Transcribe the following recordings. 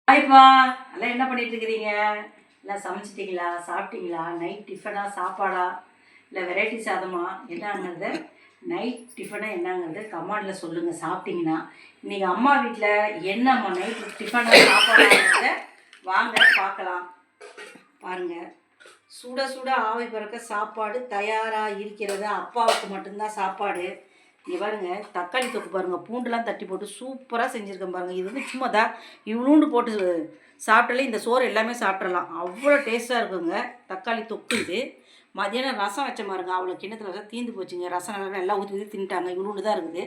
ஹாய்ப்பா, எல்லாம் என்ன பண்ணிட்டு இருக்கிறீங்க? எல்லாம் சமைச்சிட்டிங்களா? சாப்பிட்டீங்களா? நைட் டிஃபனா, சாப்பாடா, இல்லை வெரைட்டி சாதமா? என்னங்கிறது நைட் டிஃபனை என்னங்கிறது கமெண்டில் சொல்லுங்கள். சாப்பிட்டீங்கன்னா இன்றைக்கி அம்மா வீட்டில் என்னம்மா நைட் டிஃபனா சாப்பாடாங்கிறத வாங்க பார்க்கலாம். பாருங்கள், சுட சுட ஆவி பறக்க சாப்பாடு தயாராக இருக்கிறது. அப்பாவுக்கு மட்டும்தான் சாப்பாடு. இங்கே பாருங்கள், தக்காளி தொக்கு பாருங்கள், பூண்டுலாம் தட்டி போட்டு சூப்பராக செஞ்சுருக்கேன் பாருங்கள். இது வந்து சும்மா தான் இவ்வளோண்டு போட்டு சாப்பிட்டாலே இந்த சோறு எல்லாமே சாப்பிட்றலாம், அவ்வளோ டேஸ்ட்டாக இருக்குங்க தக்காளி தொக்கு. இது மதியானம் ரசம் வச்ச பாருங்க, அவ்வளோ கிண்ணத்தில் ரசம் தீந்து போச்சுங்க. ரசம் நல்லா ஊற்றி ஊற்றி தின்ட்டாங்க. இவ்வளோண்டு தான் இருக்குது.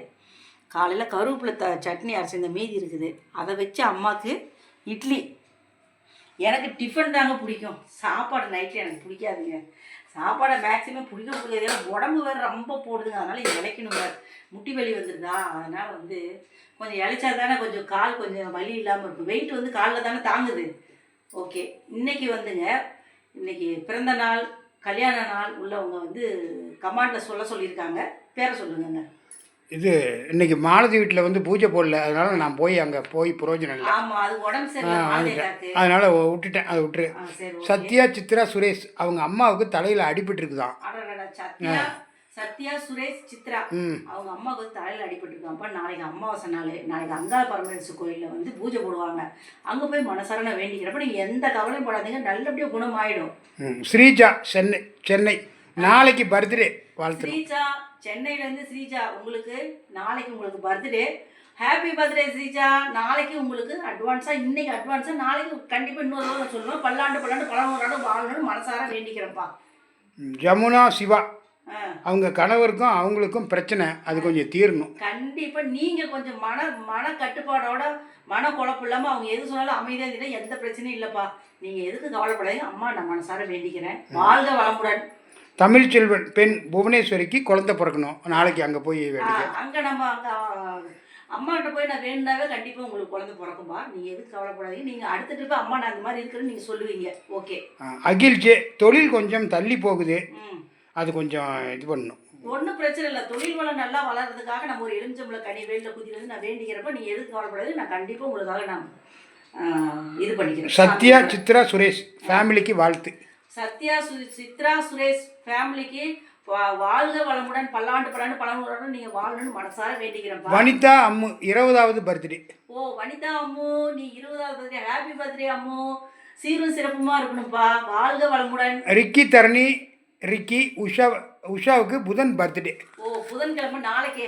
காலையில் கருவேப்பிலை சட்னி அரைச்சி இந்த மீதி இருக்குது, அதை வச்சு அம்மாவுக்கு இட்லி. எனக்கு டிஃபன் தாங்க பிடிக்கும், சாப்பாடு நைட்டில் எனக்கு பிடிக்காதுங்க. சாப்பாடை மேக்ஸிமம் பிடிக்காது, ஏன்னா உடம்பு வேறு ரொம்ப போடுதுங்க. அதனால் இழைக்கணும், முட்டி வலி வந்துடுதா. அதனால் வந்து கொஞ்சம் இழைச்சா தானே கொஞ்சம் கால் கொஞ்சம் வலி இல்லாமல் இருக்கும். வெயிட் வந்து காலில் தானே தாங்குது. ஓகே, இன்றைக்கி வந்துங்க, இன்றைக்கி பிறந்த நாள் கல்யாண நாள் உள்ளவங்க வந்து கமாண்டில் சொல்லியிருக்காங்க. பேரை சொல்லுங்கங்க. இது இன்னைக்கு மாலதி வீட்டில் வந்து பூஜை போடல, அதனால நான் போய் அங்கே போய் பிரயோஜனம் இல்லை. ஆமாம், அது உடம்பு சரியில்லை, அதனால விட்டுட்டேன். அதை விட்டுரு. சத்யா சித்ரா சுரேஷ் அவங்க அம்மாவுக்கு தலையில் அடிபட்டு இருக்குதான். சத்யா சுரேஷ் சித்ரா அவங்க அம்மாவுக்கு வந்து தலையில் அடிபட்டுருக்காப்பா. நாளைக்கு அமாவாசை நாள், நாளைக்கு அங்காள பரமேஸ்வரர் கோயிலில் வந்து பூஜை போடுவாங்க. அங்கே போய் மனசார வேண்டிக்கிறப்ப நீங்கள் எந்த கவலையும் போடாதீங்க, நல்லபடியாக குணமாயிடும். ஸ்ரீஜா சென்னை நாளைக்கு பர்த்டே வாழ்த்து. ஸ்ரீஜா சென்னையிலேருந்து ஸ்ரீஜா, உங்களுக்கு நாளைக்கு உங்களுக்கு பர்த்டே. Happy birthday Sreeja. நாளைக்கு உங்களுக்கு அட்வான்ஸாக, இன்றைக்கி அட்வான்ஸாக, நாளைக்கு கண்டிப்பாக இன்னொரு தடவை சொல்லுவேன். பல்லாண்டு 11 வாழணும்னு மனசார வேண்டிக்கிறப்பா. ஜமுனா சிவா அவங்க கணவருக்கும் அவங்களுக்கும் பிரச்சனை, அது கொஞ்சம் தீரணும். கண்டிப்பாக நீங்கள் கொஞ்சம் மன கட்டுப்பாடோட, மன குழப்பம் இல்லாமல் அவங்க எது சொன்னாலும் அமைதியாக இருந்தீங்கன்னா எந்த பிரச்சனையும் இல்லைப்பா. நீங்கள் எதுக்கு கவலைப்படாதீங்க. அம்மா நான் மனசார வேண்டிக்கிறேன். வாழ்க வளமுடன். தமிழ்ச்செல்வன் பெண் புவனேஸ்வரிக்கு குழந்தை பிறக்கணும், நாளைக்கு அங்கே போய் வேண்டிக்க. அங்கே நம்ம அங்கே அம்மாட்ட போய் நான் வேண்டாவே கண்டிப்பாக உங்களுக்கு குழந்தை பிறக்கும்பா. நீங்கள் எதுக்கு கவலைப்படாதீங்க. நீங்கள் அடுத்த ட்ரிப்பு அம்மா நான் அந்த மாதிரி இருக்கிறேன்னு நீங்கள் சொல்லுவீங்க. ஓகே. அகில் ஜே தொழில் கொஞ்சம் தள்ளி போகுது, அது கொஞ்சம் இது பண்ணணும். ஒன்றும் பிரச்சனை இல்லை. தொழில் வளம் நல்லா வளர்கிறதுக்காக நம்ம ஒரு எலுமிச்சம்பளை கனி வேலில் குதி வந்து நான் வேண்டிக்கிறப்ப நீங்கள் எதுக்கு கவலைப்படாது, நான் கண்டிப்பாக உங்களுக்காக நான் இது பண்ணிக்கிறேன். சத்யா சித்ரா சுரேஷ் ஃபேமிலிக்கு வாழ்த்து. சத்யா சித்ரா சுரேஷ் ஃபேமிலிக்கு வாழ்க வளமுடன், பல்லாண்டு நீங்கள் வாழணும்னு மனசார வேண்டிக்கிறேன். வனிதா அம்மு 20வது பர்த்டே. ஓ வனிதா அம்மு, நீ 20வது பர்த்டே. ஹாப்பி பர்த்டே அம்மு, சீரும் சிறப்புமா இருக்கணும்ப்பா. வாழ்க வளமுடன். ரிக்கி தரணி ரிக்கி உஷாவுக்கு புதன் பர்த்டே. ஓ புதன்கிழமை நாளைக்கு.